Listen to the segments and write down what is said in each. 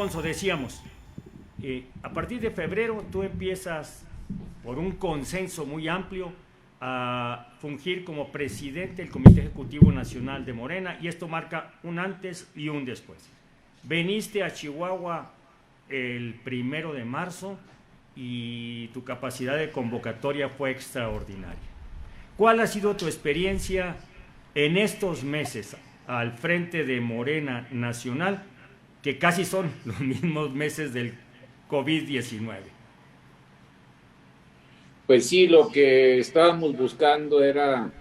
Alfonso, decíamos, a partir de febrero tú empiezas, por un consenso muy amplio, a fungir como presidente del Comité Ejecutivo Nacional de Morena, y esto marca un antes y un después. Veniste a Chihuahua el 1 de marzo y tu capacidad de convocatoria fue extraordinaria. ¿Cuál ha sido tu experiencia en estos meses al frente de Morena Nacional, que casi son los mismos meses del COVID-19? Pues sí, lo que estábamos buscando era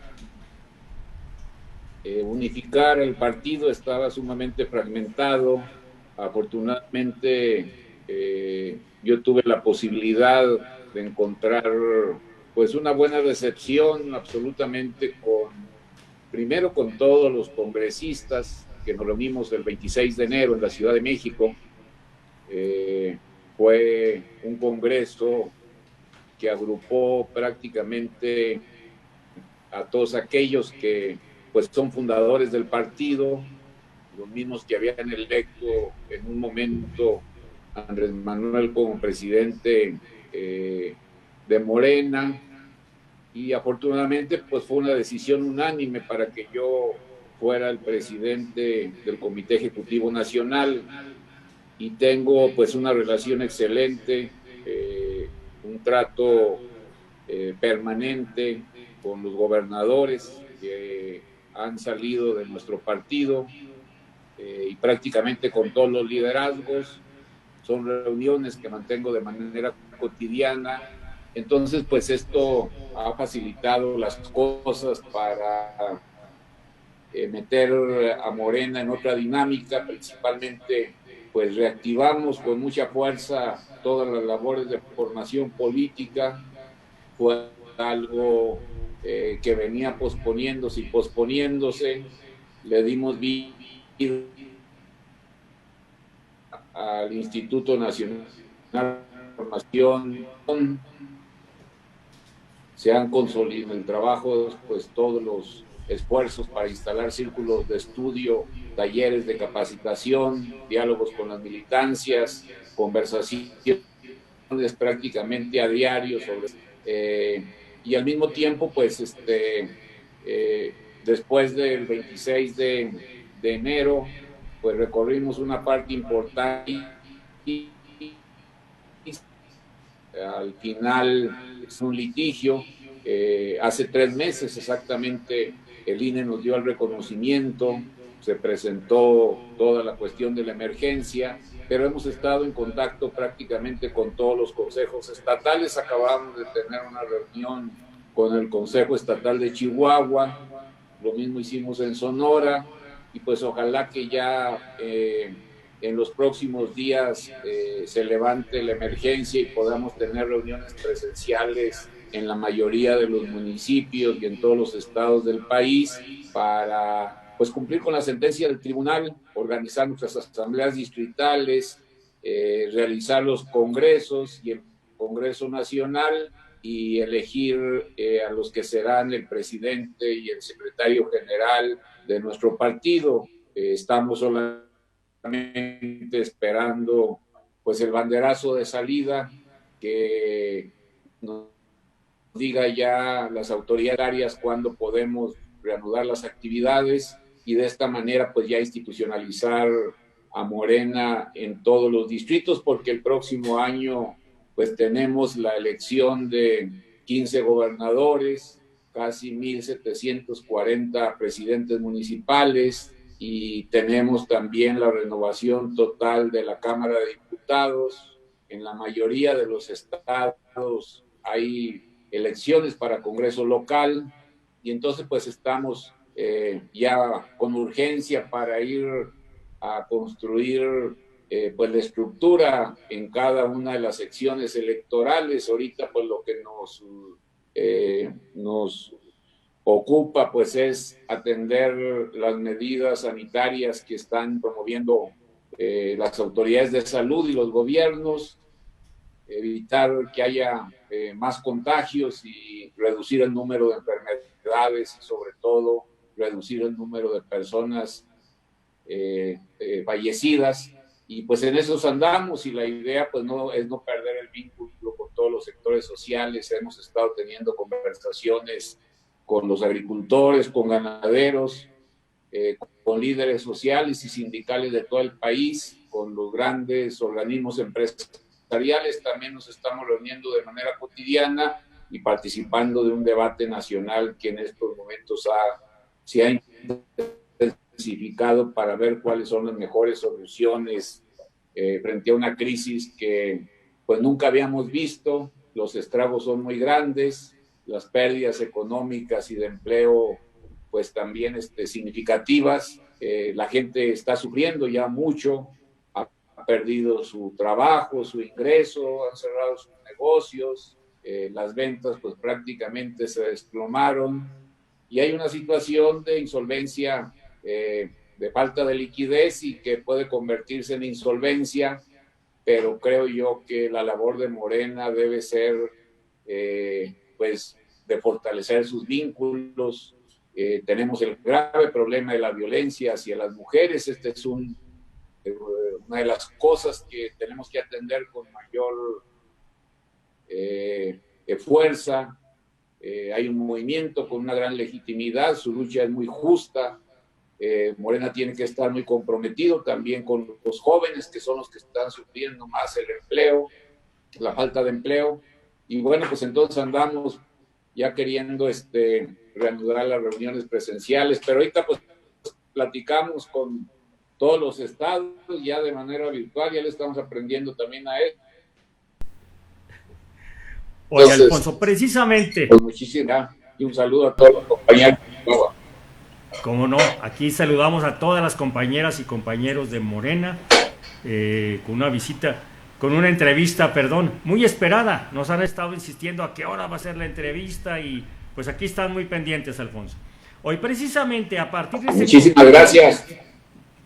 unificar el partido, estaba sumamente fragmentado. Afortunadamente, yo tuve la posibilidad de encontrar pues una buena recepción absolutamente primero con todos los congresistas que nos reunimos el 26 de enero en la Ciudad de México. Fue un congreso que agrupó prácticamente a todos aquellos que pues son fundadores del partido, los mismos que habían electo en un momento a Andrés Manuel como presidente de Morena, y afortunadamente pues fue una decisión unánime para que yo fuera el presidente del Comité Ejecutivo Nacional, y tengo pues una relación excelente, un trato permanente con los gobernadores que han salido de nuestro partido, y prácticamente con todos los liderazgos. Son reuniones que mantengo de manera cotidiana. Entonces, pues esto ha facilitado las cosas para meter a Morena en otra dinámica. Principalmente, pues reactivamos con mucha fuerza todas las labores de formación política. Fue algo que venía posponiéndose y posponiéndose. Le dimos vida al Instituto Nacional de Formación. Se han consolidado en el trabajo pues todos los esfuerzos para instalar círculos de estudio, talleres de capacitación, diálogos con las militancias, conversaciones prácticamente a diario sobre y al mismo tiempo pues después del 26 de enero pues recorrimos una parte importante y al final es un litigio. Hace 3 meses exactamente el INE nos dio el reconocimiento, se presentó toda la cuestión de la emergencia, pero hemos estado en contacto prácticamente con todos los consejos estatales. Acabamos de tener una reunión con el Consejo Estatal de Chihuahua, lo mismo hicimos en Sonora, y pues ojalá que ya en los próximos días se levante la emergencia y podamos tener reuniones presenciales en la mayoría de los municipios y en todos los estados del país para pues cumplir con la sentencia del tribunal, organizar nuestras asambleas distritales, realizar los congresos y el Congreso Nacional, y elegir a los que serán el presidente y el secretario general de nuestro partido. Estamos solamente esperando pues el banderazo de salida, que nos diga ya las autoridades cuándo podemos reanudar las actividades, y de esta manera pues ya institucionalizar a Morena en todos los distritos, porque el próximo año pues tenemos la elección de 15 gobernadores, casi 1,740 presidentes municipales, y tenemos también la renovación total de la Cámara de Diputados. En la mayoría de los estados hay elecciones para Congreso local, y entonces pues estamos ya con urgencia para ir a construir pues la estructura en cada una de las secciones electorales. Ahorita pues lo que nos ocupa pues es atender las medidas sanitarias que están promoviendo las autoridades de salud y los gobiernos, evitar que haya más contagios y reducir el número de enfermedades, y sobre todo reducir el número de personas fallecidas. y pues en esos andamos, y la idea pues no es no perder el vínculo con todos los sectores sociales. Hemos estado teniendo conversaciones con los agricultores, con ganaderos, con líderes sociales y sindicales de todo el país, con los grandes organismos empresariales. También nos estamos reuniendo de manera cotidiana y participando de un debate nacional que en estos momentos se ha intensificado para ver cuáles son las mejores soluciones frente a una crisis que pues nunca habíamos visto. Los estragos son muy grandes, las pérdidas económicas y de empleo pues también significativas. La gente está sufriendo ya mucho, ha perdido su trabajo, su ingreso, han cerrado sus negocios, las ventas pues prácticamente se desplomaron, y hay una situación de insolvencia, de falta de liquidez, y que puede convertirse en insolvencia. Pero creo yo que la labor de Morena debe ser pues de fortalecer sus vínculos. Tenemos el grave problema de la violencia hacia las mujeres. Este es una de las cosas que tenemos que atender con mayor fuerza. Hay un movimiento con una gran legitimidad, su lucha es muy justa. Morena tiene que estar muy comprometido también con los jóvenes, que son los que están sufriendo más el empleo, la falta de empleo. Y bueno, pues entonces andamos ya queriendo reanudar las reuniones presenciales, pero ahorita pues platicamos con todos los estados ya de manera virtual, ya le estamos aprendiendo también a él. Oye, entonces, Alfonso, precisamente... Pues muchísimas, y un saludo a todos los compañeros. Como no, aquí saludamos a todas las compañeras y compañeros de Morena, con una visita, con una entrevista, muy esperada. Nos han estado insistiendo a qué hora va a ser la entrevista, y pues aquí están muy pendientes, Alfonso. Hoy precisamente a partir de muchísimas gracias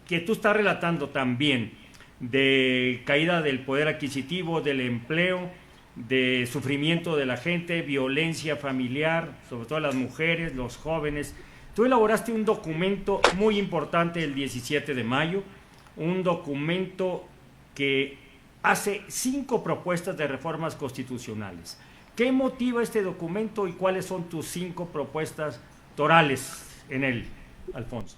que tú estás relatando también, de caída del poder adquisitivo, del empleo, de sufrimiento de la gente, violencia familiar, sobre todo las mujeres, los jóvenes. Tú elaboraste un documento muy importante el 17 de mayo, un documento que hace 5 propuestas de reformas constitucionales. ¿Qué motiva este documento y cuáles son tus 5 propuestas torales en él, Alfonso?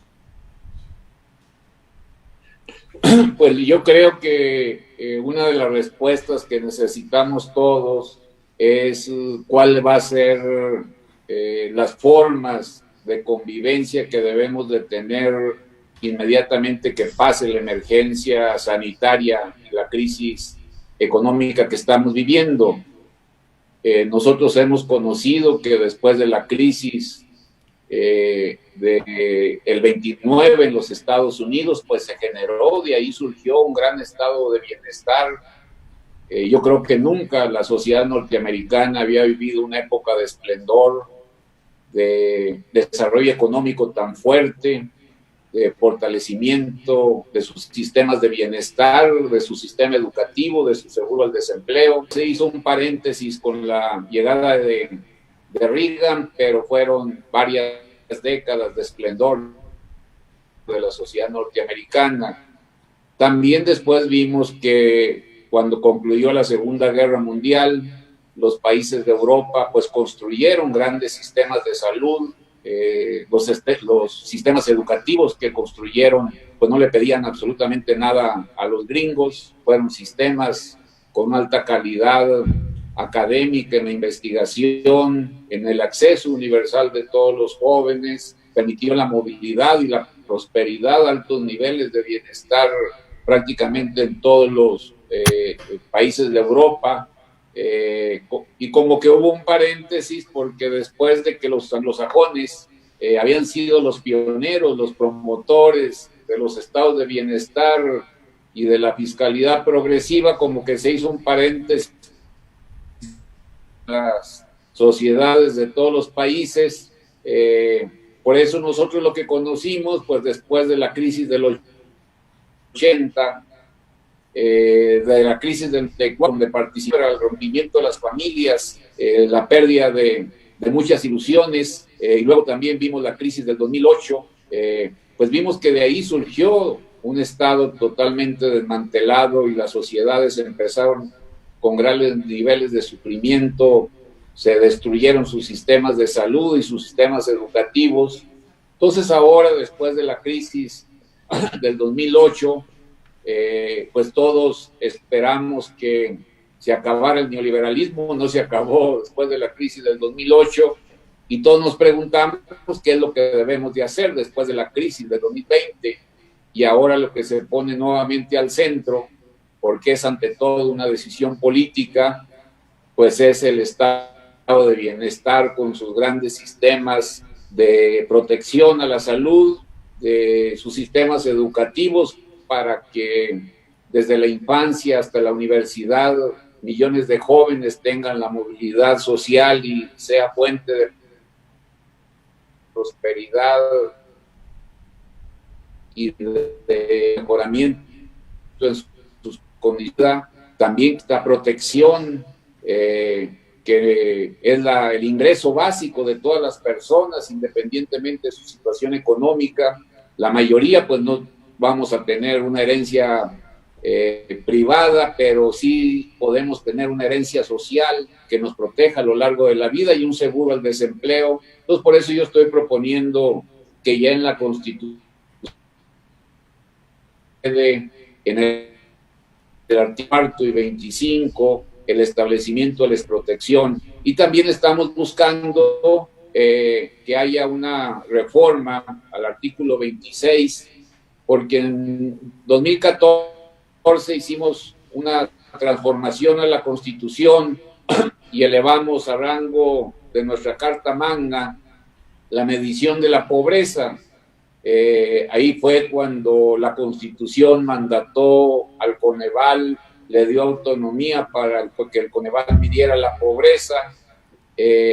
Pues yo creo que una de las respuestas que necesitamos todos es cuál va a ser las formas de convivencia que debemos de tener inmediatamente que pase la emergencia sanitaria y la crisis económica que estamos viviendo. Nosotros hemos conocido que después de la crisis del 29 en los Estados Unidos, pues se generó, de ahí surgió un gran estado de bienestar. Yo creo que nunca la sociedad norteamericana había vivido una época de esplendor, de desarrollo económico tan fuerte, de fortalecimiento de sus sistemas de bienestar, de su sistema educativo, de su seguro al desempleo. Se hizo un paréntesis con la llegada de Reagan, pero fueron varias décadas de esplendor de la sociedad norteamericana. También después vimos que cuando concluyó la Segunda Guerra Mundial, los países de Europa pues construyeron grandes sistemas de salud. Los sistemas educativos que construyeron pues no le pedían absolutamente nada a los gringos, fueron sistemas con alta calidad académica en la investigación, en el acceso universal de todos los jóvenes, permitió la movilidad y la prosperidad, altos niveles de bienestar prácticamente en todos los países de Europa. Y como que hubo un paréntesis, porque después de que los anglosajones habían sido los pioneros, los promotores de los estados de bienestar y de la fiscalidad progresiva, como que se hizo un paréntesis en las sociedades de todos los países. Por eso nosotros lo que conocimos, pues después de la crisis de los 80, de la crisis del 94, donde participó el rompimiento de las familias, la pérdida de muchas ilusiones, y luego también vimos la crisis del 2008, pues vimos que de ahí surgió un Estado totalmente desmantelado y las sociedades empezaron con grandes niveles de sufrimiento, se destruyeron sus sistemas de salud y sus sistemas educativos. Entonces ahora, después de la crisis del 2008, pues todos esperamos que se acabara el neoliberalismo, no se acabó después de la crisis del 2008, y todos nos preguntamos qué es lo que debemos de hacer después de la crisis del 2020, y ahora lo que se pone nuevamente al centro, porque es ante todo una decisión política, pues es el estado de bienestar con sus grandes sistemas de protección a la salud, de sus sistemas educativos, para que desde la infancia hasta la universidad millones de jóvenes tengan la movilidad social y sea fuente de prosperidad y de mejoramiento en sus condiciones. También esta protección que es el ingreso básico de todas las personas, independientemente de su situación económica. La mayoría pues no vamos a tener una herencia privada, pero sí podemos tener una herencia social que nos proteja a lo largo de la vida y un seguro al desempleo. Entonces, por eso yo estoy proponiendo que ya en la Constitución, en el artículo 4 y 25, el establecimiento de la protección. Y también estamos buscando que haya una reforma al artículo 26, porque en 2014 hicimos una transformación a la Constitución y elevamos a rango de nuestra Carta Magna la medición de la pobreza. Ahí fue cuando la Constitución mandató al Coneval, le dio autonomía para que el Coneval midiera la pobreza.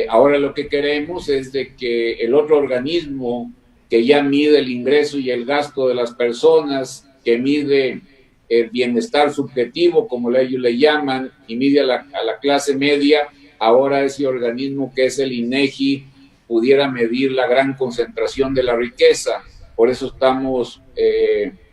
Ahora lo que queremos es de que el otro organismo que ya mide el ingreso y el gasto de las personas, que mide el bienestar subjetivo, como ellos le llaman, y mide a la clase media, ahora ese organismo que es el INEGI pudiera medir la gran concentración de la riqueza. Por eso estamos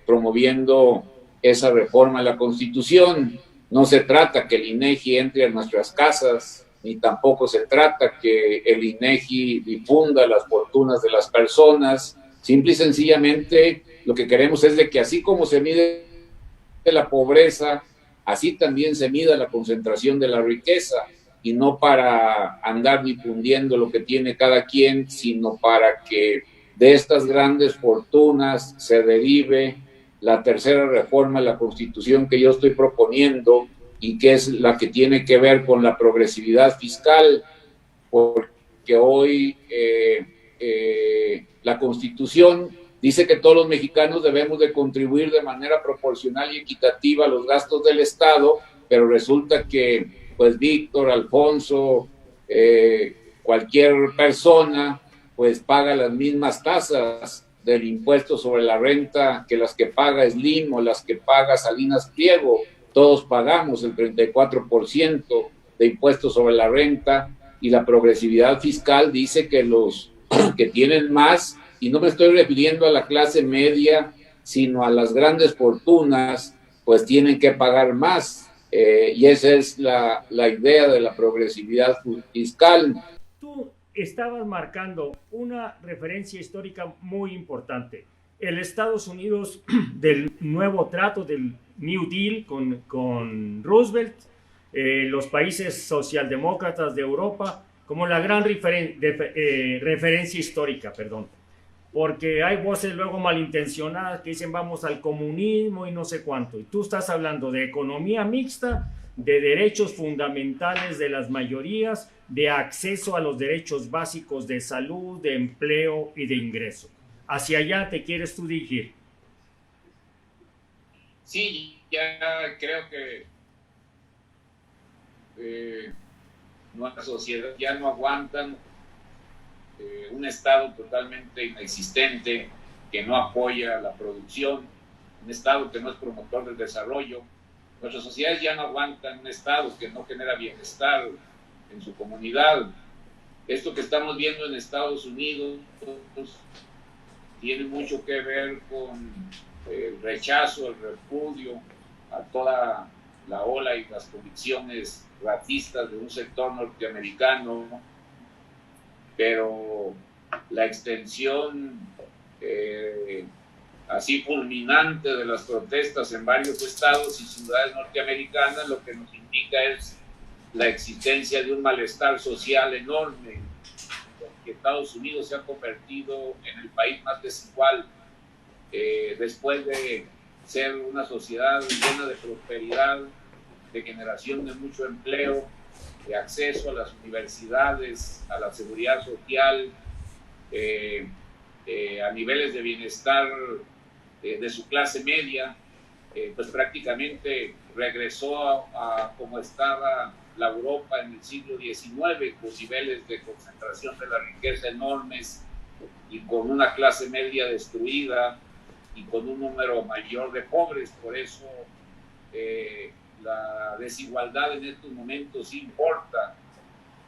promoviendo esa reforma a la Constitución. No se trata que el INEGI entre a nuestras casas, ni tampoco se trata que el INEGI difunda las fortunas de las personas. Simple y sencillamente lo que queremos es de que así como se mide la pobreza, así también se mida la concentración de la riqueza, y no para andar difundiendo lo que tiene cada quien, sino para que de estas grandes fortunas se derive la tercera reforma de la Constitución que yo estoy proponiendo, y que es la que tiene que ver con la progresividad fiscal, porque hoy la Constitución dice que todos los mexicanos debemos de contribuir de manera proporcional y equitativa a los gastos del Estado, pero resulta que pues Víctor, Alfonso, cualquier persona pues paga las mismas tasas del impuesto sobre la renta que las que paga Slim o las que paga Salinas Pliego. Todos pagamos el 34% de impuestos sobre la renta, y la progresividad fiscal dice que los que tienen más, y no me estoy refiriendo a la clase media, sino a las grandes fortunas, pues tienen que pagar más. Y esa es la idea de la progresividad fiscal. Tú estabas marcando una referencia histórica muy importante. El Estados Unidos del nuevo trato del New Deal con Roosevelt, los países socialdemócratas de Europa, como la gran referencia histórica, perdón. Porque hay voces luego malintencionadas que dicen vamos al comunismo y no sé cuánto. Y tú estás hablando de economía mixta, de derechos fundamentales de las mayorías, de acceso a los derechos básicos de salud, de empleo y de ingreso. ¿Hacia allá te quieres tú dirigir? Sí, ya creo que nuestra sociedad ya no aguantan un Estado totalmente inexistente, que no apoya la producción, un Estado que no es promotor del desarrollo. Nuestras sociedades ya no aguantan un Estado que no genera bienestar en su comunidad. Esto que estamos viendo en Estados Unidos tiene mucho que ver con el rechazo, el repudio a toda la ola y las convicciones racistas de un sector norteamericano, pero la extensión así fulminante de las protestas en varios estados y ciudades norteamericanas lo que nos indica es la existencia de un malestar social enorme, porque Estados Unidos se ha convertido en el país más desigual después de ser una sociedad llena de prosperidad, de generación de mucho empleo, de acceso a las universidades, a la seguridad social, a niveles de bienestar de su clase media, pues prácticamente regresó a como estaba la Europa en el siglo XIX, con niveles de concentración de la riqueza enormes y con una clase media destruida y con un número mayor de pobres. Por eso la desigualdad en estos momentos importa,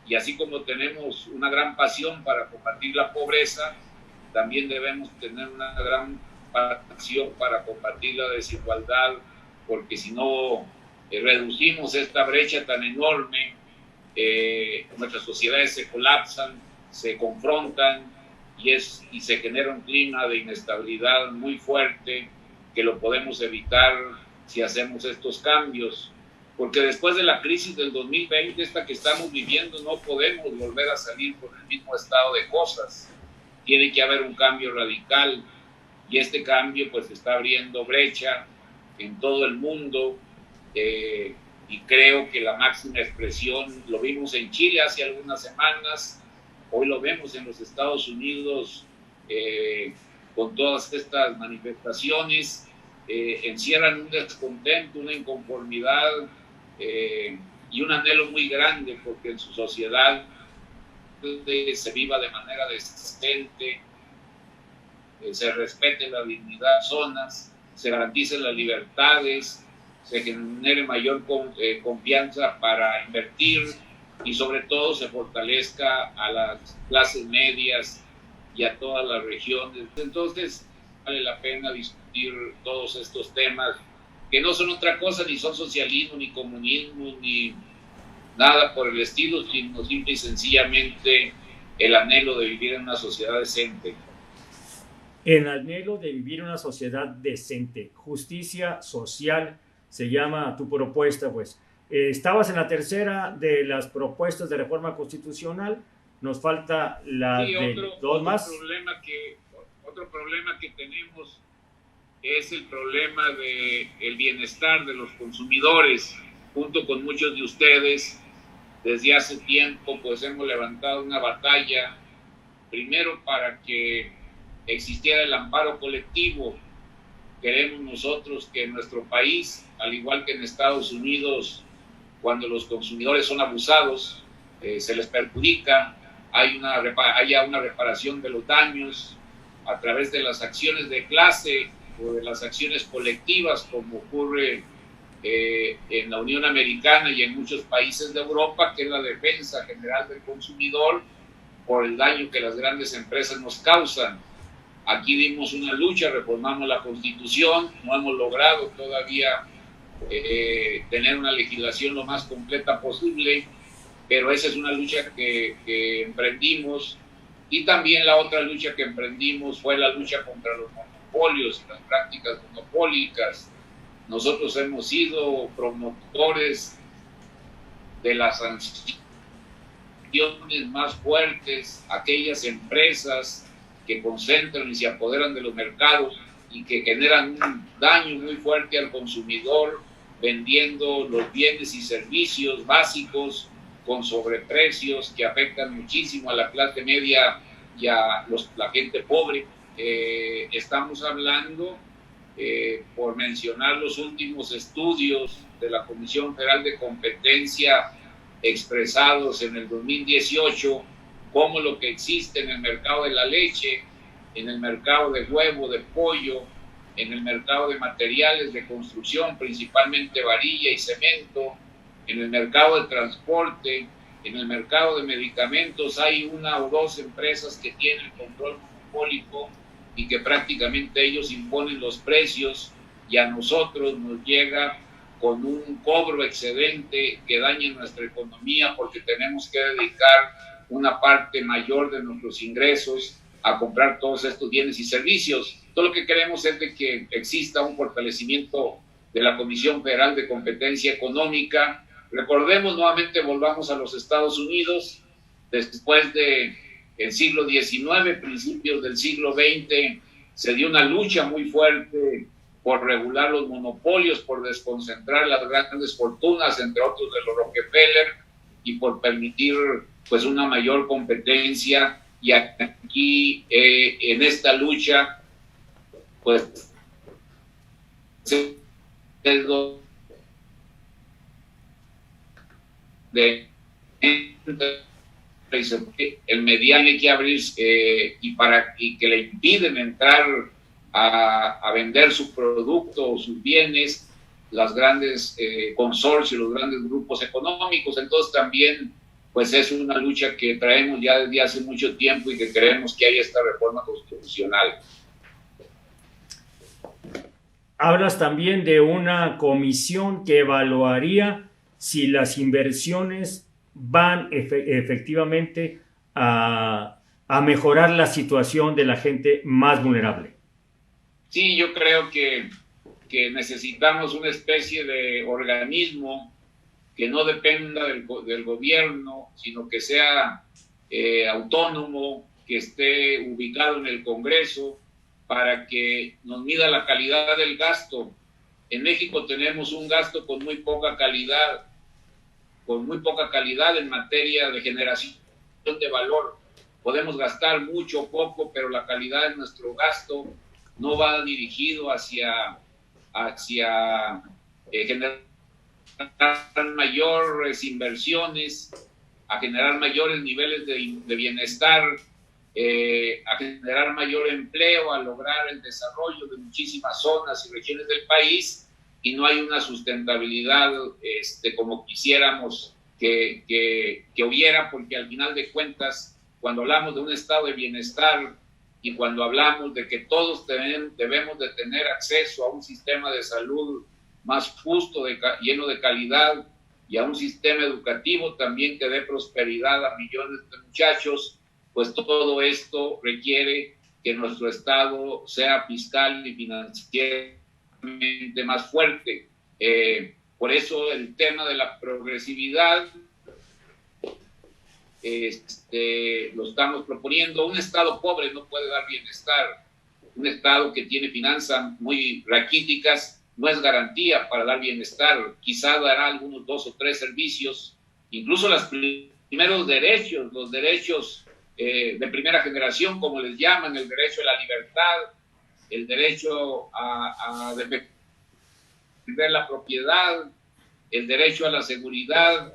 y así como tenemos una gran pasión para combatir la pobreza, también debemos tener una gran pasión para combatir la desigualdad, porque si no reducimos esta brecha tan enorme, nuestras sociedades se colapsan, se confrontan y se genera un clima de inestabilidad muy fuerte que lo podemos evitar si hacemos estos cambios, porque después de la crisis del 2020, esta que estamos viviendo, no podemos volver a salir con el mismo estado de cosas. Tiene que haber un cambio radical, y este cambio pues está abriendo brecha en todo el mundo, y creo que la máxima expresión lo vimos en Chile hace algunas semanas, hoy lo vemos en los Estados Unidos, con todas estas manifestaciones, encierran un descontento, una inconformidad y un anhelo muy grande porque en su sociedad se viva de manera decente, se respete la dignidad de las personas, se garanticen las libertades, se genere mayor confianza para invertir y sobre todo se fortalezca a las clases medias y a todas las regiones. Entonces vale la pena discutir todos estos temas que no son otra cosa, ni son socialismo, ni comunismo, ni nada por el estilo, sino simple y sencillamente el anhelo de vivir en una sociedad decente. El anhelo de vivir en una sociedad decente, justicia social, se llama tu propuesta, pues. Estabas en la tercera de las propuestas de reforma constitucional, nos falta la de dos más. Otro problema que tenemos es el problema del bienestar de los consumidores. Junto con muchos de ustedes, desde hace tiempo pues hemos levantado una batalla, primero para que existiera el amparo colectivo. Queremos nosotros que en nuestro país, al igual que en Estados Unidos, cuando los consumidores son abusados, se les perjudica, haya una reparación de los daños a través de las acciones de clase o de las acciones colectivas, como ocurre en la Unión Americana y en muchos países de Europa, que es la defensa general del consumidor por el daño que las grandes empresas nos causan. Aquí dimos una lucha, reformamos la Constitución, no hemos logrado todavía tener una legislación lo más completa posible, pero esa es una lucha que emprendimos. Y también la otra lucha que emprendimos fue la lucha contra los monopolios, las prácticas monopólicas. Nosotros hemos sido promotores de las sanciones más fuertes, aquellas empresas que concentran y se apoderan de los mercados y que generan un daño muy fuerte al consumidor, vendiendo los bienes y servicios básicos con sobreprecios que afectan muchísimo a la clase media y a la gente pobre. Estamos hablando, por mencionar los últimos estudios de la Comisión Federal de Competencia expresados en el 2018, como lo que existe en el mercado de la leche, en el mercado de huevo, de pollo, en el mercado de materiales de construcción, principalmente varilla y cemento, en el mercado de transporte, en el mercado de medicamentos, hay una o dos empresas que tienen control monopólico y que prácticamente ellos imponen los precios y a nosotros nos llega con un cobro excedente que daña nuestra economía porque tenemos que dedicar una parte mayor de nuestros ingresos a comprar todos estos bienes y servicios. Todo lo que queremos es de que exista un fortalecimiento de la Comisión Federal de Competencia Económica. Recordemos, nuevamente volvamos a los Estados Unidos, después del siglo XIX, principios del siglo XX, se dio una lucha muy fuerte por regular los monopolios, por desconcentrar las grandes fortunas, entre otros de los Rockefeller, y por permitir pues una mayor competencia. Y aquí en esta lucha pues el mediano hay que abrir y que le impiden entrar a vender su producto o sus bienes las grandes consorcios, los grandes grupos económicos. Entonces también pues es una lucha que traemos ya desde hace mucho tiempo y que creemos que hay esta reforma constitucional. Hablas también de una comisión que evaluaría si las inversiones van efectivamente a mejorar la situación de la gente más vulnerable. Sí, yo creo que necesitamos una especie de organismo que no dependa del gobierno, sino que sea autónomo, que esté ubicado en el Congreso, para que nos mida la calidad del gasto. En México tenemos un gasto con muy poca calidad en materia de generación de valor. Podemos gastar mucho o poco, pero la calidad de nuestro gasto no va dirigido hacia generar mayores inversiones, a generar mayores niveles de bienestar, a generar mayor empleo, a lograr el desarrollo de muchísimas zonas y regiones del país, y no hay una sustentabilidad como quisiéramos que hubiera, porque al final de cuentas, cuando hablamos de un estado de bienestar y cuando hablamos de que todos debemos de tener acceso a un sistema de salud más justo, lleno de calidad, y a un sistema educativo también que dé prosperidad a millones de muchachos, pues todo esto requiere que nuestro Estado sea fiscal y financieramente más fuerte. Por eso el tema de la progresividad lo estamos proponiendo. Un Estado pobre no puede dar bienestar. Un Estado que tiene finanzas muy raquíticas no es garantía para dar bienestar. Quizá dará algunos 2 o 3 servicios, incluso los primeros derechos, los derechos de primera generación, como les llaman, el derecho a la libertad, el derecho a defender la propiedad, el derecho a la seguridad,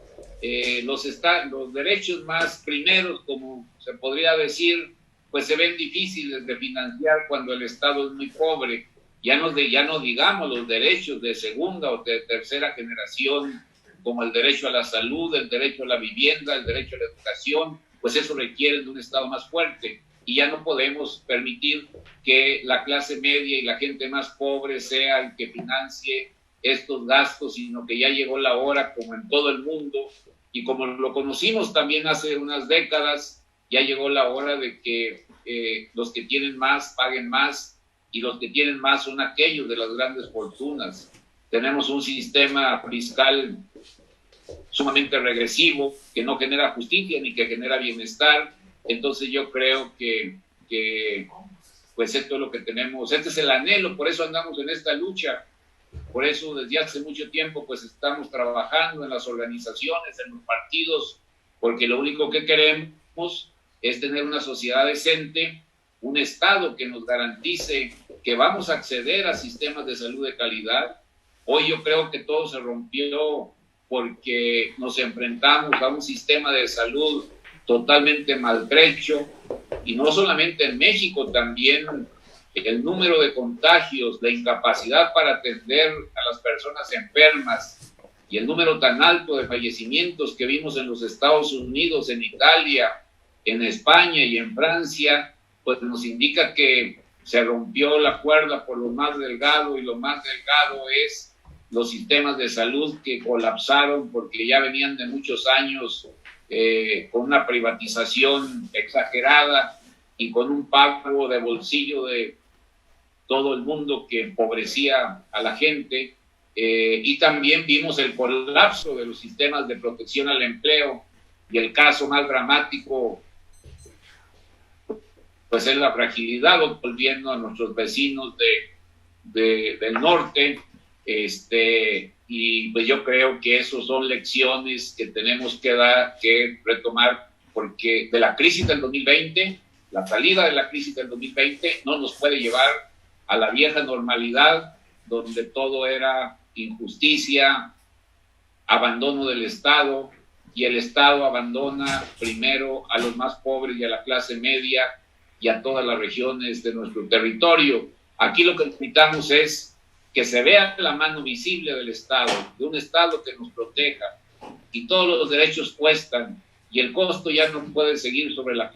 los derechos más primeros, como se podría decir, pues se ven difíciles de financiar cuando el Estado es muy pobre. Ya no digamos los derechos de segunda o de tercera generación, como el derecho a la salud, el derecho a la vivienda, el derecho a la educación, pues eso requiere de un Estado más fuerte. Y ya no podemos permitir que la clase media y la gente más pobre sea el que financie estos gastos, sino que ya llegó la hora, como en todo el mundo, y como lo conocimos también hace unas décadas, ya llegó la hora de que los que tienen más paguen más, y los que tienen más son aquellos de las grandes fortunas. Tenemos un sistema fiscal sumamente regresivo, que no genera justicia ni que genera bienestar. Entonces yo creo que pues esto es lo que tenemos, este es el anhelo, por eso andamos en esta lucha. Por eso desde hace mucho tiempo pues estamos trabajando en las organizaciones, en los partidos, porque lo único que queremos es tener una sociedad decente, un Estado que nos garantice que vamos a acceder a sistemas de salud de calidad. Hoy yo creo que todo se rompió porque nos enfrentamos a un sistema de salud totalmente maltrecho, y no solamente en México, también el número de contagios, la incapacidad para atender a las personas enfermas y el número tan alto de fallecimientos que vimos en los Estados Unidos, en Italia, en España y en Francia, pues nos indica que se rompió la cuerda por lo más delgado, y lo más delgado es los sistemas de salud, que colapsaron porque ya venían de muchos años con una privatización exagerada y con un pago de bolsillo de todo el mundo que empobrecía a la gente. Y también vimos el colapso de los sistemas de protección al empleo, y el caso más dramático pues es la fragilidad, volviendo a nuestros vecinos del norte, y pues yo creo que esos son lecciones que tenemos que retomar, porque de la crisis del 2020, la salida de la crisis del 2020 no nos puede llevar a la vieja normalidad, donde todo era injusticia, abandono del Estado, y el Estado abandona primero a los más pobres y a la clase media y a todas las regiones de nuestro territorio. Aquí lo que necesitamos es que se vea la mano visible del Estado, de un Estado que nos proteja, y todos los derechos cuestan, y el costo ya no puede seguir sobre la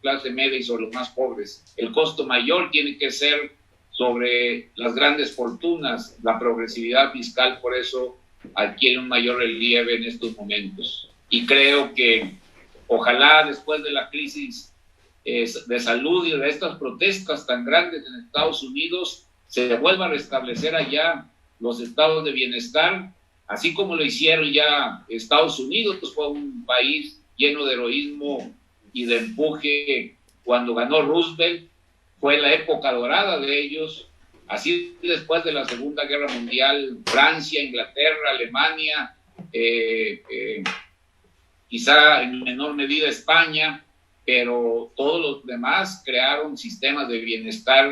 clase media y sobre los más pobres. El costo mayor tiene que ser sobre las grandes fortunas. La progresividad fiscal, por eso, adquiere un mayor relieve en estos momentos. Y creo que ojalá después de la crisis de salud y de estas protestas tan grandes en Estados Unidos, se vuelva a restablecer allá los estados de bienestar, así como lo hicieron ya Estados Unidos. Pues fue un país lleno de heroísmo y de empuje cuando ganó Roosevelt, fue la época dorada de ellos. Así después de la Segunda Guerra Mundial, Francia, Inglaterra, Alemania, quizá en menor medida España, pero todos los demás crearon sistemas de bienestar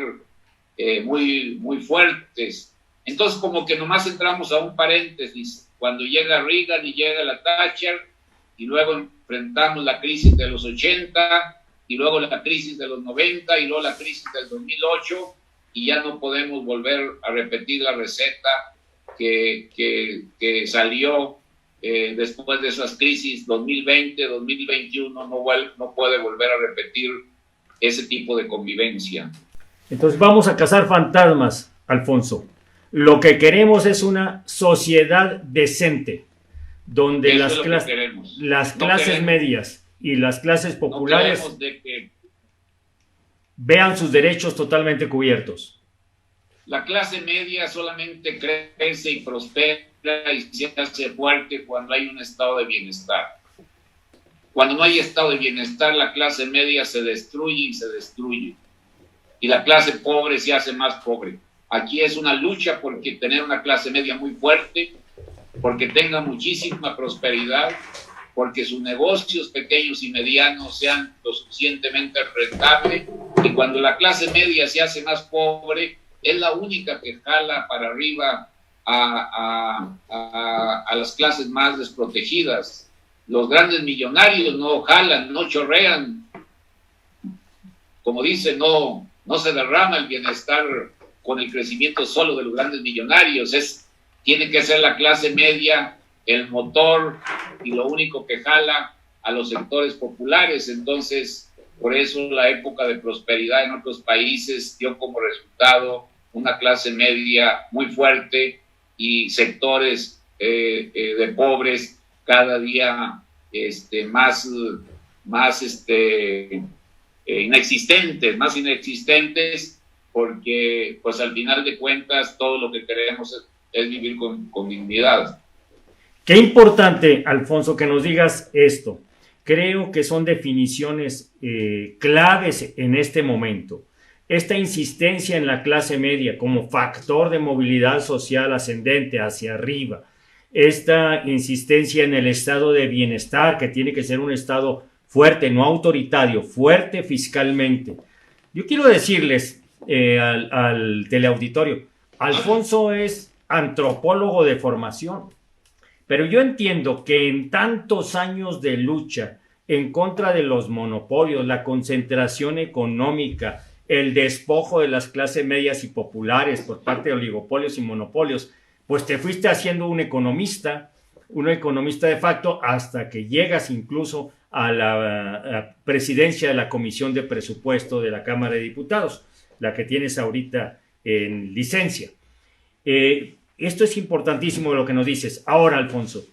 muy, muy fuertes. Entonces, como que nomás entramos a un paréntesis, cuando llega Reagan y llega la Thatcher, y luego enfrentamos la crisis de los 80, y luego la crisis de los 90, y luego la crisis del 2008, y ya no podemos volver a repetir la receta que salió después de esas crisis 2020, 2021, no puede volver a repetir ese tipo de convivencia. Entonces vamos a cazar fantasmas, Alfonso. Lo que queremos es una sociedad decente, donde las clases medias y las clases populares vean sus derechos totalmente cubiertos. La clase media solamente crece y prospera y se hace fuerte cuando hay un estado de bienestar. Cuando no hay estado de bienestar, la clase media se destruye y se destruye. Y la clase pobre se hace más pobre. Aquí es una lucha por tener una clase media muy fuerte, porque tenga muchísima prosperidad, porque sus negocios pequeños y medianos sean lo suficientemente rentables, y cuando la clase media se hace más pobre, es la única que jala para arriba a las clases más desprotegidas. Los grandes millonarios no jalan, no chorrean. Como dice, no se derrama el bienestar con el crecimiento solo de los grandes millonarios. Tiene que ser la clase media el motor y lo único que jala a los sectores populares. Entonces, por eso la época de prosperidad en otros países dio como resultado una clase media muy fuerte y sectores de pobres cada día más inexistentes, porque pues al final de cuentas todo lo que queremos es vivir con dignidad. Qué importante, Alfonso, que nos digas esto. Creo que son definiciones claves en este momento. Esta insistencia en la clase media como factor de movilidad social ascendente hacia arriba, esta insistencia en el estado de bienestar, que tiene que ser un estado fuerte, no autoritario, fuerte fiscalmente. Yo quiero decirles al teleauditorio, Alfonso es antropólogo de formación, pero yo entiendo que en tantos años de lucha en contra de los monopolios, la concentración económica, el despojo de las clases medias y populares por parte de oligopolios y monopolios, pues te fuiste haciendo un economista de facto, hasta que llegas incluso a la presidencia de la Comisión de Presupuesto de la Cámara de Diputados. la que tienes ahorita en licencia. Esto es importantísimo lo que nos dices. Ahora, Alfonso,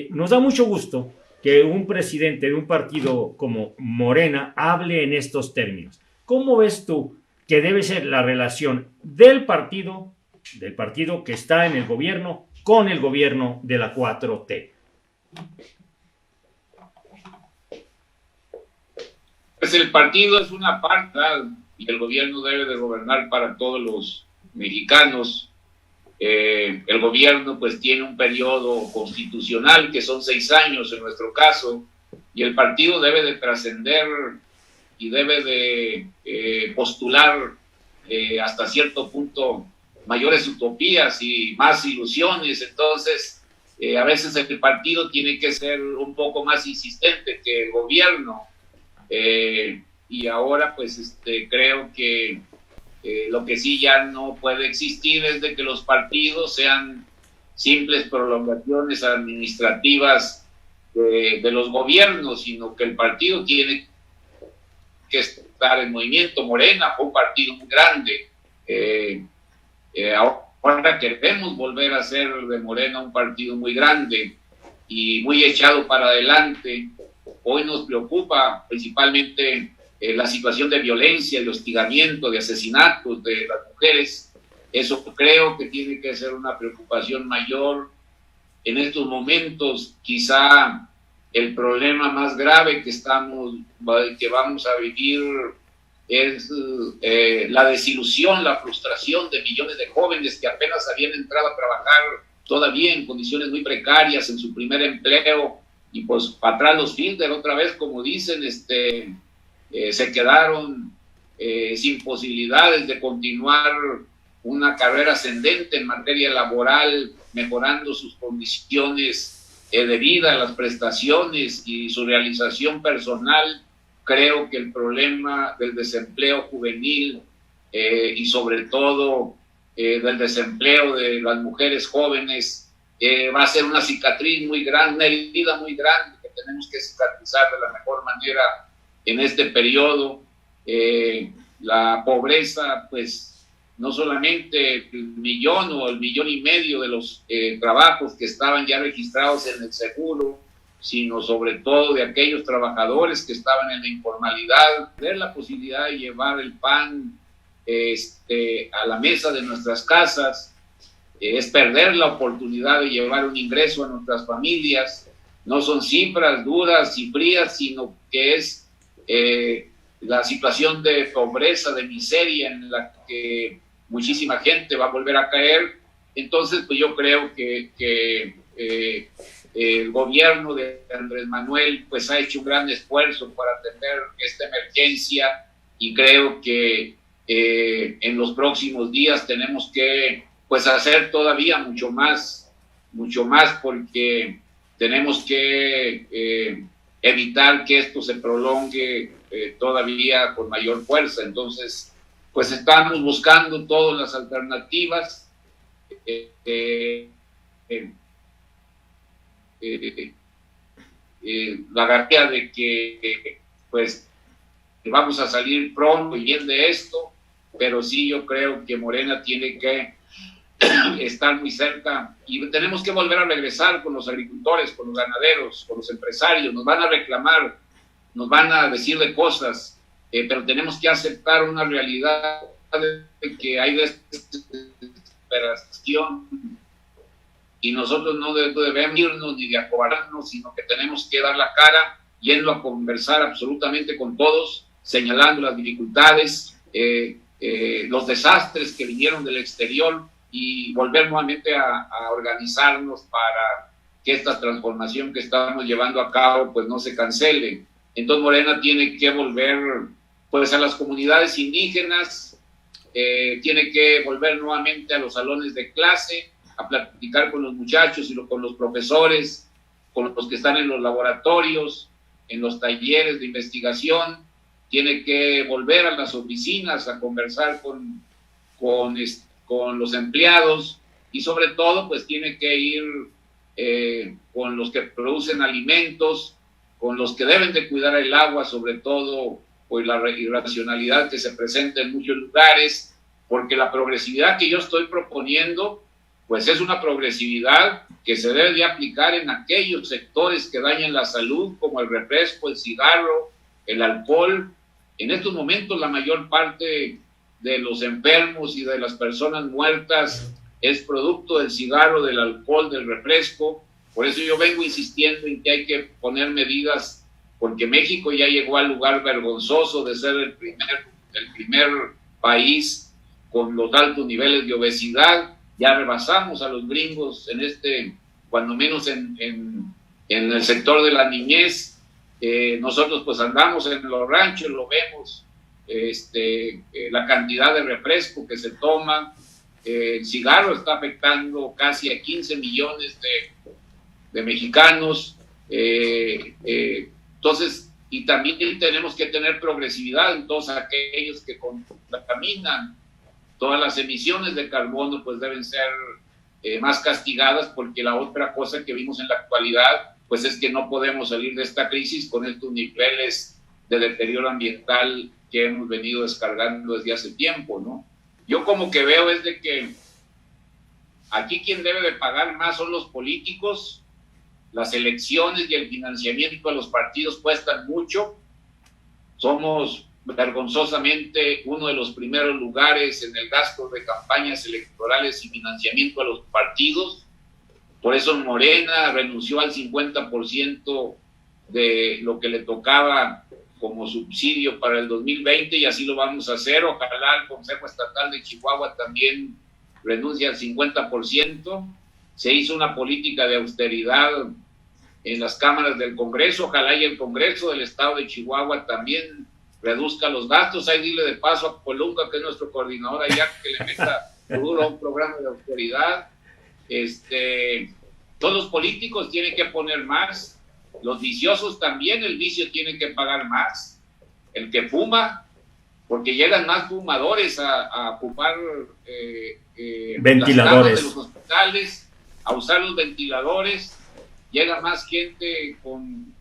nos da mucho gusto que un presidente de un partido como Morena hable en estos términos. ¿Cómo ves tú que debe ser la relación del partido que está en el gobierno con el gobierno de la 4T? Pues el partido es una parte, ¿verdad? Y el gobierno debe de gobernar para todos los mexicanos. El gobierno pues tiene un periodo constitucional que son 6 años en nuestro caso, y el partido debe de trascender y debe de postular hasta cierto punto mayores utopías y más ilusiones. Entonces a veces el partido tiene que ser un poco más insistente que el gobierno, y ahora pues creo que lo que sí ya no puede existir es de que los partidos sean simples prolongaciones administrativas de los gobiernos, sino que el partido tiene que estar en movimiento. Morena fue un partido muy grande. Ahora queremos volver a ser de Morena un partido muy grande y muy echado para adelante. Hoy nos preocupa principalmente la situación de violencia, de hostigamiento, de asesinatos de las mujeres. Eso creo que tiene que ser una preocupación mayor. En estos momentos, quizá el problema más grave que vamos a vivir es la desilusión, la frustración de millones de jóvenes que apenas habían entrado a trabajar todavía en condiciones muy precarias en su primer empleo, y pues para atrás los filters otra vez, como dicen, se quedaron sin posibilidades de continuar una carrera ascendente en materia laboral, mejorando sus condiciones de vida, las prestaciones y su realización personal. Creo que el problema del desempleo juvenil y sobre todo del desempleo de las mujeres jóvenes va a ser una cicatriz muy grande, una herida muy grande que tenemos que cicatrizar de la mejor manera en este periodo. La pobreza, pues no solamente el millón o el millón y medio de los trabajos que estaban ya registrados en el seguro, sino sobre todo de aquellos trabajadores que estaban en la informalidad, tener la posibilidad de llevar el pan a la mesa de nuestras casas, es perder la oportunidad de llevar un ingreso a nuestras familias. No son cifras duras y frías, sino que es la situación de pobreza, de miseria en la que muchísima gente va a volver a caer. Entonces, pues yo creo que el gobierno de Andrés Manuel pues ha hecho un gran esfuerzo para atender esta emergencia, y creo que en los próximos días tenemos que pues hacer todavía mucho más, porque tenemos que evitar que esto se prolongue todavía con mayor fuerza. Entonces, pues estamos buscando todas las alternativas. La garantía de que pues vamos a salir pronto y bien de esto, pero sí yo creo que Morena tiene que estar muy cerca, y tenemos que volver a regresar con los agricultores, con los ganaderos, con los empresarios. Nos van a reclamar, nos van a decir de cosas, pero tenemos que aceptar una realidad de que hay desesperación, y nosotros no debemos irnos ni de acobardarnos, sino que tenemos que dar la cara, yendo a conversar absolutamente con todos, señalando las dificultades, los desastres que vinieron del exterior, y volver nuevamente a organizarnos para que esta transformación que estamos llevando a cabo pues no se cancele. Entonces Morena tiene que volver pues a las comunidades indígenas, tiene que volver nuevamente a los salones de clase, a platicar con los muchachos y con los profesores, con los que están en los laboratorios, en los talleres de investigación. Tiene que volver a las oficinas a conversar con los empleados, y sobre todo pues tiene que ir con los que producen alimentos, con los que deben de cuidar el agua, sobre todo por la irracionalidad que se presenta en muchos lugares, porque la progresividad que yo estoy proponiendo, pues es una progresividad que se debe de aplicar en aquellos sectores que dañan la salud, como el refresco, el cigarro, el alcohol. En estos momentos la mayor parte de los enfermos y de las personas muertas es producto del cigarro, del alcohol, del refresco. Por eso yo vengo insistiendo en que hay que poner medidas, porque México ya llegó al lugar vergonzoso de ser el primer país con los altos niveles de obesidad. Ya rebasamos a los gringos cuando menos en el sector de la niñez. Nosotros pues andamos en los ranchos, lo vemos, la cantidad de refresco que se toma. El cigarro está afectando casi a 15 millones de mexicanos. Entonces, y también tenemos que tener progresividad en todos aquellos que contaminan. Todas las emisiones de carbono pues deben ser más castigadas, porque la otra cosa que vimos en la actualidad pues es que no podemos salir de esta crisis con estos niveles de deterioro ambiental que hemos venido descargando desde hace tiempo, ¿no? Yo como que veo es de que aquí quien debe de pagar más son los políticos. Las elecciones y el financiamiento a los partidos cuestan mucho. Somos vergonzosamente uno de los primeros lugares en el gasto de campañas electorales y financiamiento a los partidos. Por eso Morena renunció al 50% de lo que le tocaba como subsidio para el 2020, y así lo vamos a hacer. Ojalá el Consejo Estatal de Chihuahua también renuncie al 50%. Se hizo una política de austeridad en las cámaras del Congreso. Ojalá y el Congreso del Estado de Chihuahua también reduzca los gastos. Ahí dile de paso a Colunga, que es nuestro coordinador allá, que le meta duro a un programa de austeridad. Todos los políticos tienen que poner más. Los viciosos también, el vicio tiene que pagar más. El que fuma, porque llegan más fumadores a ocupar ventiladores, las camas de los hospitales, a usar los ventiladores. Llega más gente,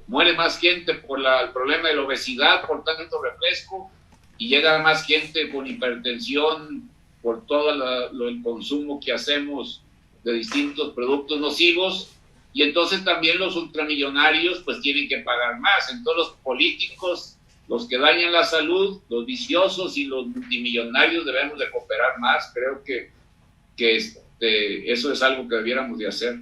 muere más gente por el problema de la obesidad, por tanto refresco, y llega más gente con hipertensión por todo el consumo que hacemos de distintos productos nocivos. Y entonces también los ultramillonarios pues tienen que pagar más. Entonces los políticos, los que dañan la salud, los viciosos y los multimillonarios debemos de cooperar más. Creo que eso es algo que debiéramos de hacer.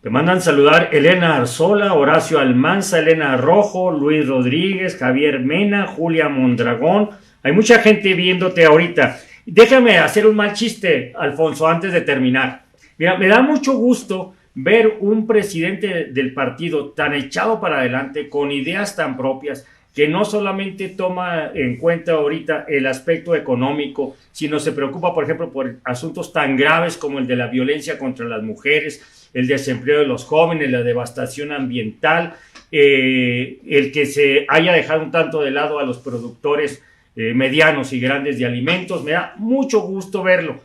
Te mandan saludar Elena Arzola, Horacio Almanza, Elena Rojo, Luis Rodríguez, Javier Mena, Julia Mondragón. Hay mucha gente viéndote ahorita. Déjame hacer un mal chiste, Alfonso, antes de terminar. Mira, me da mucho gusto ver un presidente del partido tan echado para adelante, con ideas tan propias, que no solamente toma en cuenta ahorita el aspecto económico, sino se preocupa, por ejemplo, por asuntos tan graves como el de la violencia contra las mujeres, el desempleo de los jóvenes, la devastación ambiental, el que se haya dejado un tanto de lado a los productores medianos y grandes de alimentos. Me da mucho gusto verlo.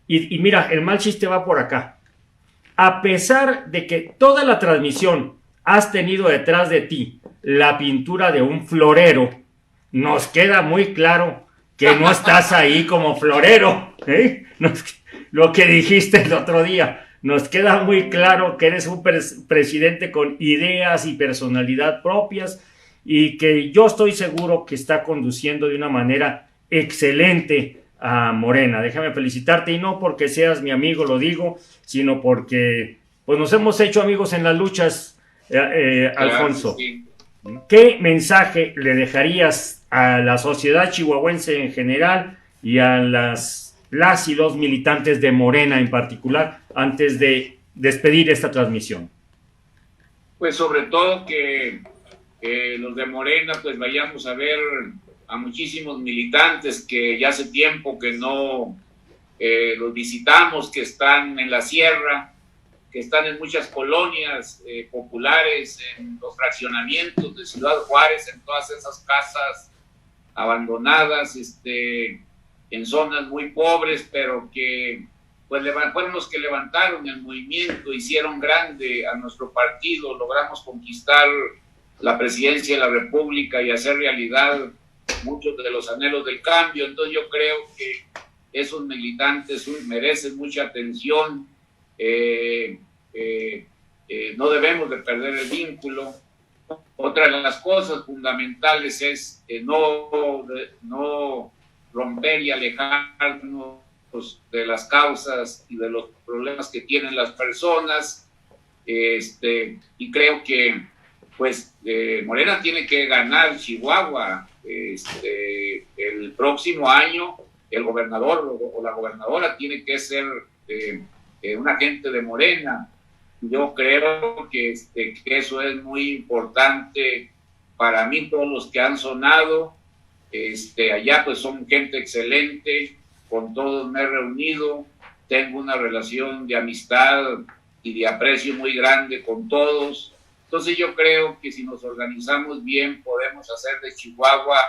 Y mira, el mal chiste va por acá. A pesar de que toda la transmisión has tenido detrás de ti la pintura de un florero, nos queda muy claro que no estás ahí como florero, ¿eh? Lo que dijiste el otro día, nos queda muy claro que eres un presidente con ideas y personalidad propias, y que yo estoy seguro que está conduciendo de una manera excelente a Morena. Déjame felicitarte, y no porque seas mi amigo lo digo, sino porque pues nos hemos hecho amigos en las luchas, Alfonso. Sí. ¿Qué mensaje le dejarías a la sociedad chihuahuense en general y a las y los militantes de Morena en particular antes de despedir esta transmisión? Pues sobre todo que los de Morena pues vayamos a ver a muchísimos militantes que ya hace tiempo que no los visitamos, que están en la sierra, que están en muchas colonias populares, en los fraccionamientos de Ciudad Juárez, en todas esas casas abandonadas, en zonas muy pobres, pero que pues fueron los que levantaron el movimiento, hicieron grande a nuestro partido, logramos conquistar la presidencia de la República y hacer realidad muchos de los anhelos del cambio. Entonces yo creo que esos militantes merecen mucha atención. No debemos de perder el vínculo. Otra de las cosas fundamentales es no romper y alejarnos de las causas y de los problemas que tienen las personas. Y creo que pues Morena tiene que ganar Chihuahua. El próximo año el gobernador o la gobernadora tiene que ser un agente de Morena. Yo creo que eso es muy importante para mí. Todos los que han sonado allá pues son gente excelente, con todos me he reunido, tengo una relación de amistad y de aprecio muy grande con todos. Entonces yo creo que si nos organizamos bien podemos hacer de Chihuahua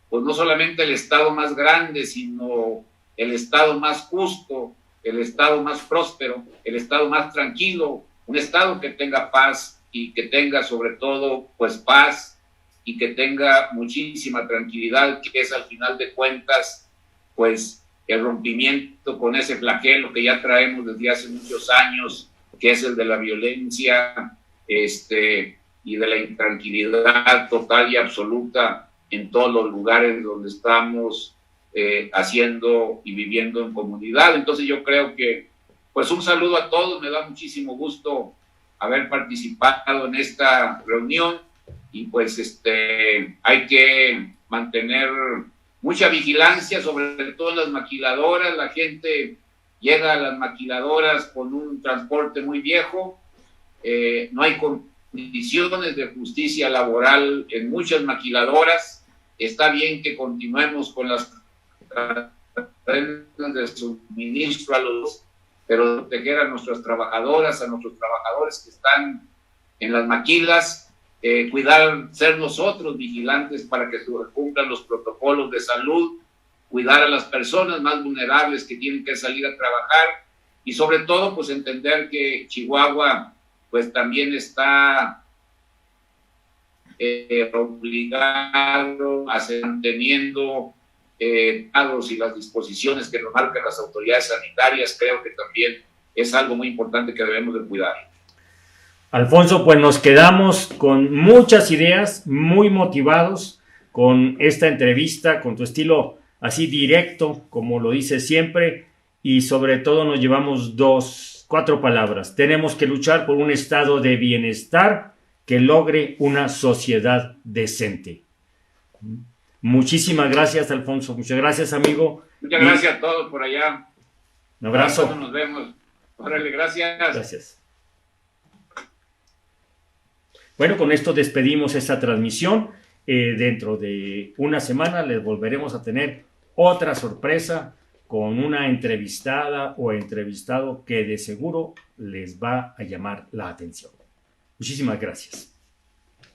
pues no solamente el estado más grande, sino el estado más justo, el estado más próspero, el estado más tranquilo, un estado que tenga paz y que tenga sobre todo pues paz y que tenga muchísima tranquilidad, que es al final de cuentas pues el rompimiento con ese flagelo que ya traemos desde hace muchos años, que es el de la violencia y de la intranquilidad total y absoluta en todos los lugares donde estamos haciendo y viviendo en comunidad. Entonces yo creo que pues un saludo a todos, me da muchísimo gusto haber participado en esta reunión y pues hay que mantener mucha vigilancia, sobre todo en las maquiladoras. La gente llega a las maquiladoras con un transporte muy viejo, no hay condiciones de justicia laboral en muchas maquiladoras. Está bien que continuemos con las cadenas de suministro pero proteger a nuestras trabajadoras, a nuestros trabajadores que están en las maquilas, cuidar, ser nosotros vigilantes para que se cumplan los protocolos de salud, cuidar a las personas más vulnerables que tienen que salir a trabajar y sobre todo pues entender que Chihuahua pues también está obligado a seguir manteniendo y las disposiciones que nos marcan las autoridades sanitarias. Creo que también es algo muy importante que debemos de cuidar. Alfonso, pues nos quedamos con muchas ideas, muy motivados con esta entrevista, con tu estilo así directo, como lo dices siempre, y sobre todo nos llevamos 4 palabras. Tenemos que luchar por un estado de bienestar que logre una sociedad decente. Muchísimas gracias, Alfonso. Muchas gracias, amigo. Muchas gracias a todos por allá. Un abrazo. Nos vemos. Órale, gracias. Gracias. Bueno, con esto despedimos esta transmisión. Dentro de una semana les volveremos a tener otra sorpresa con una entrevistada o entrevistado que de seguro les va a llamar la atención. Muchísimas gracias.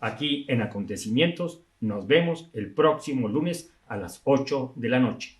Aquí en Acontecimientos nos vemos el próximo lunes a las 8 de la noche.